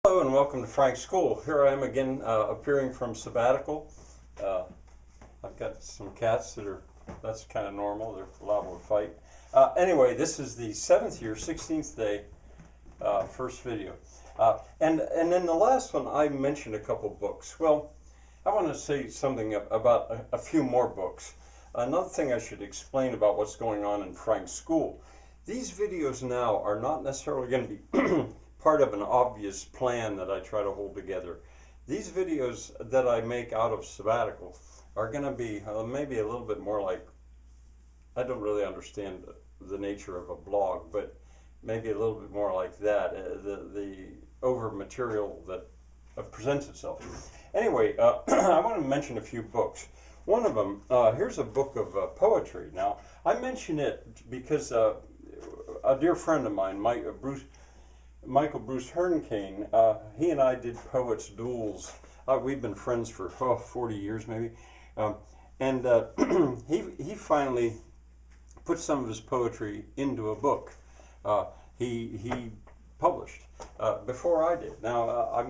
Hello and welcome to Frank's School. Here I am again appearing from sabbatical. I've got some cats that's kind of normal, they're liable to fight. Anyway, this is the 7th year, 16th day, first video. And in the last one I mentioned a couple books. Well, I want to say something about a few more books. Another thing I should explain about what's going on in Frank's School. These videos now are not necessarily going to be part of an obvious plan that I try to hold together. These videos that I make out of sabbatical are going to be maybe a little bit more like, I don't really understand the nature of a blog, but maybe a little bit more like that, the over material that presents itself. Anyway, I want to mention a few books. One of them, here's a book of poetry. Now, I mention it because a dear friend of mine, Michael Bruce Herncane, he and I did poets duels. We've been friends for 40 years maybe. He finally put some of his poetry into a book. He published before I did. Now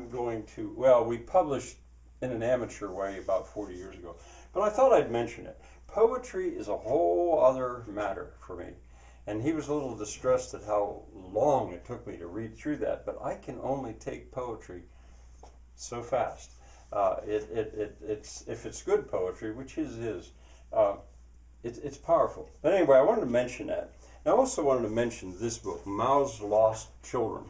we published in an amateur way about 40 years ago. But I thought I'd mention it. Poetry is a whole other matter for me. And he was a little distressed at how long it took me to read through that, but I can only take poetry so fast. If it's good poetry, which his is, it's powerful. But anyway, I wanted to mention that. I also wanted to mention this book, Mao's Lost Children.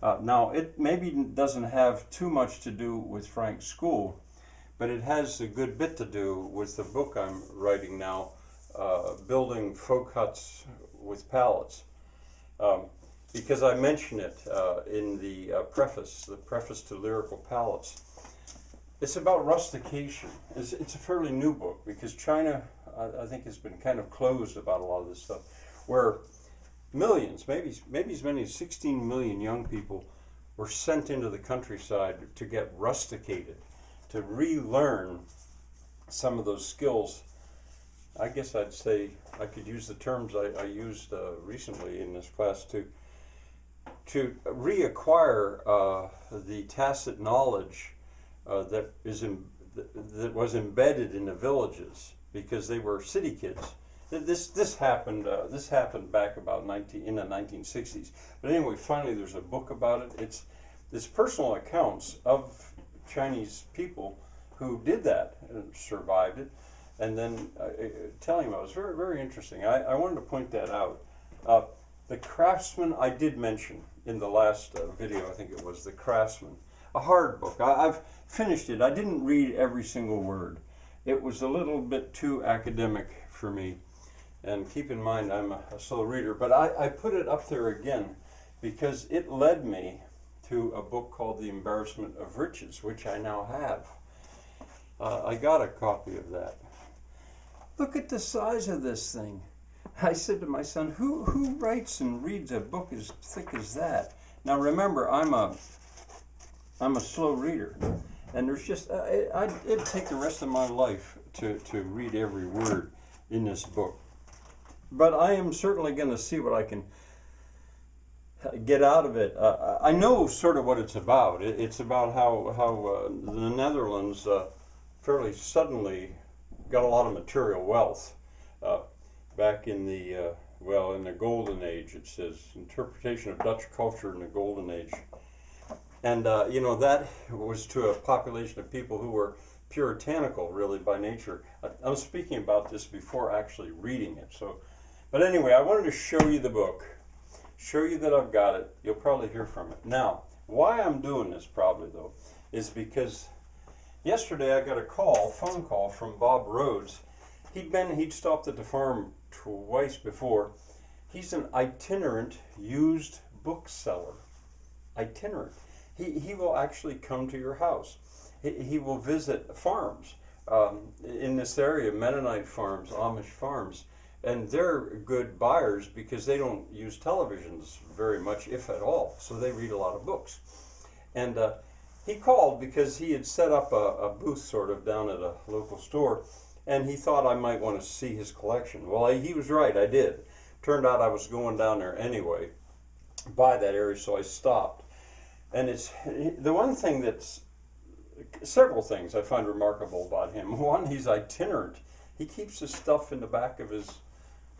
Now, it maybe doesn't have too much to do with Frank's School, but it has a good bit to do with the book I'm writing now, Building Folk Huts with Pallets, because I mention it in the preface to Lyrical Pallets. It's about rustication. It's a fairly new book because China, I think, has been kind of closed about a lot of this stuff, where millions, maybe as many as 16 million young people were sent into the countryside to get rusticated, to relearn some of those skills. I guess I'd say I could use the terms I used recently in this class to reacquire the tacit knowledge that was embedded in the villages because they were city kids. This happened back about in the 1960s. But anyway, finally there's a book about it. It's personal accounts of Chinese people who did that and survived it. And then telling them, it was very, very interesting. I wanted to point that out. The Craftsman I did mention in the last video, I think it was, The Craftsman. A hard book. I've finished it. I didn't read every single word. It was a little bit too academic for me. And keep in mind, I'm a slow reader. But I put it up there again because it led me to a book called The Embarrassment of Riches, which I now have. I got a copy of that. Look at the size of this thing. I said to my son, who writes and reads a book as thick as that? Now remember, I'm a slow reader, and there's just it'd take the rest of my life to read every word in this book. But I am certainly going to see what I can get out of it. I know sort of what it's about. It's about how the Netherlands fairly suddenly got a lot of material wealth back in the in the Golden Age. It says interpretation of Dutch culture in the Golden Age, and that was to a population of people who were puritanical, really, by nature. I'm speaking about this before actually reading it. But anyway, I wanted to show you the book, show you that I've got it. You'll probably hear from it. Now, why I'm doing this probably though is because yesterday I got a phone call from Bob Rhoades. He'd stopped at the farm twice before. He's an itinerant used bookseller. Itinerant. He will actually come to your house. He will visit farms in this area, Mennonite farms, Amish farms, and they're good buyers because they don't use televisions very much, if at all, so they read a lot of books. And he called because he had set up a booth sort of down at a local store, and he thought I might want to see his collection. Well, he was right, I did. Turned out I was going down there anyway by that area, so I stopped. And it's the one thing that's, several things I find remarkable about him. One, he's itinerant. He keeps his stuff in the back of his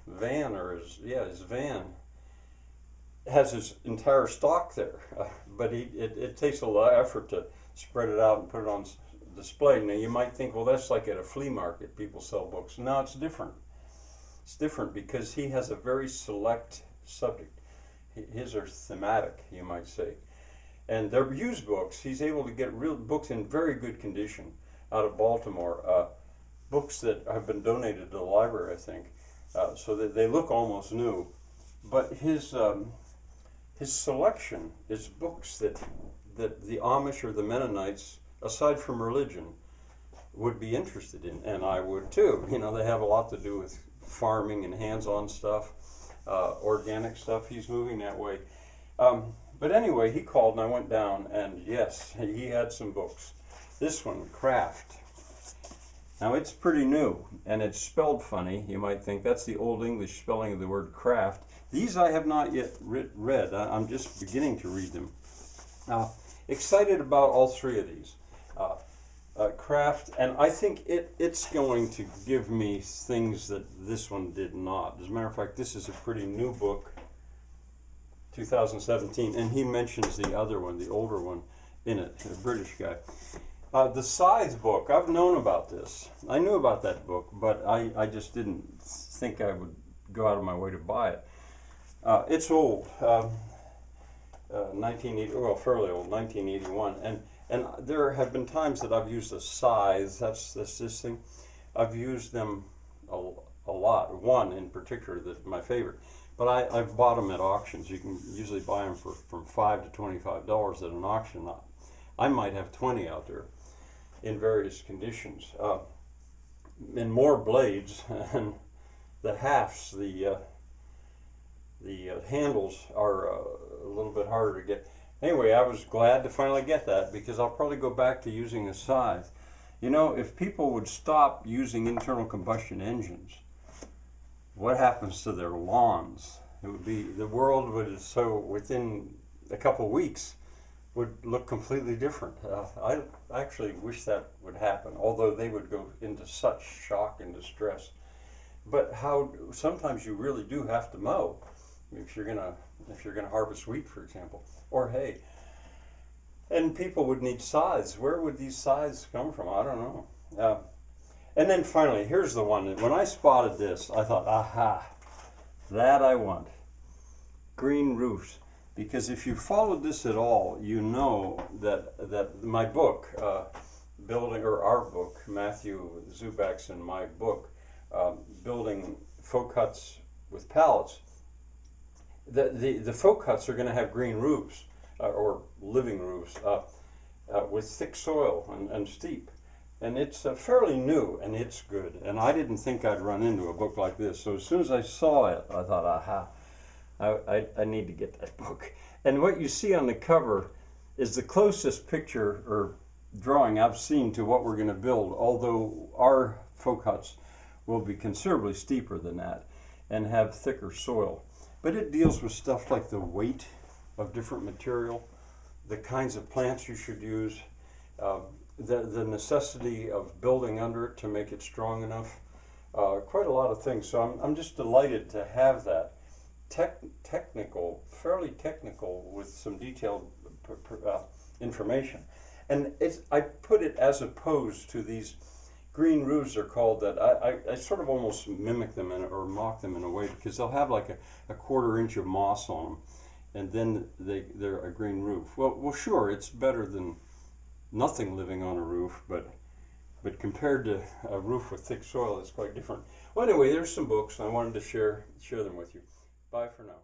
van, or his van has his entire stock there, but it takes a lot of effort to spread it out and put it on display. Now you might think, well, that's like at a flea market, people sell books. No, it's different. It's different because he has a very select subject. His are thematic, you might say. And they're used books. He's able to get real books in very good condition out of Baltimore. Books that have been donated to the library, I think, so that they look almost new. But his selection is books that the Amish or the Mennonites, aside from religion, would be interested in, and I would too. You know, they have a lot to do with farming and hands-on stuff, organic stuff. He's moving that way. But anyway, he called and I went down, and yes, he had some books. This one, Craft. Now it's pretty new, and it's spelled funny. You might think that's the Old English spelling of the word craft. These I have not yet read. I'm just beginning to read them. Excited about all three of these. Craft, and I think it's going to give me things that this one did not. As a matter of fact, this is a pretty new book, 2017, and he mentions the other one, the older one, in it, a British guy. The Scythe book, I've known about this. I knew about that book, but I just didn't think I would go out of my way to buy it. It's old, 1980, well, fairly old, 1981, and there have been times that I've used a scythe. That's this thing. I've used them a lot. One in particular that's my favorite. But I've bought them at auctions. You can usually buy them from $5 to $25 at an auction. I might have 20 out there in various conditions. And more blades, and the hafts, the handles are a little bit harder to get. Anyway, I was glad to finally get that, because I'll probably go back to using a scythe. You know, if people would stop using internal combustion engines, what happens to their lawns? It would be, the world would, so within a couple of weeks, would look completely different. I actually wish that would happen, although they would go into such shock and distress. But how sometimes you really do have to mow if you're gonna harvest wheat, for example, or hay. And people would need scythes. Where would these scythes come from? I don't know. And then finally, here's the one. When I spotted this, I thought, aha, that I want. Green roofs. Because if you followed this at all, you know that my book, building, or our book, Matthew Zubak's and my book, building folk huts with pallets, the folk huts are going to have green roofs, or living roofs, with thick soil and steep. And it's fairly new, and it's good. And I didn't think I'd run into a book like this. So as soon as I saw it, I thought, aha, I need to get that book. And what you see on the cover is the closest picture or drawing I've seen to what we're going to build, although our folk huts will be considerably steeper than that and have thicker soil. But it deals with stuff like the weight of different material, the kinds of plants you should use, the necessity of building under it to make it strong enough, quite a lot of things. So I'm just delighted to have that technical, fairly technical, with some detailed information. And I put it as opposed to these green roofs are called, that I sort of almost mimic them or mock them in a way, because they'll have like a quarter inch of moss on them, and then they're a green roof. Well, sure, it's better than nothing living on a roof, but compared to a roof with thick soil, it's quite different. Well, anyway, there's some books, and I wanted to share them with you. Bye for now.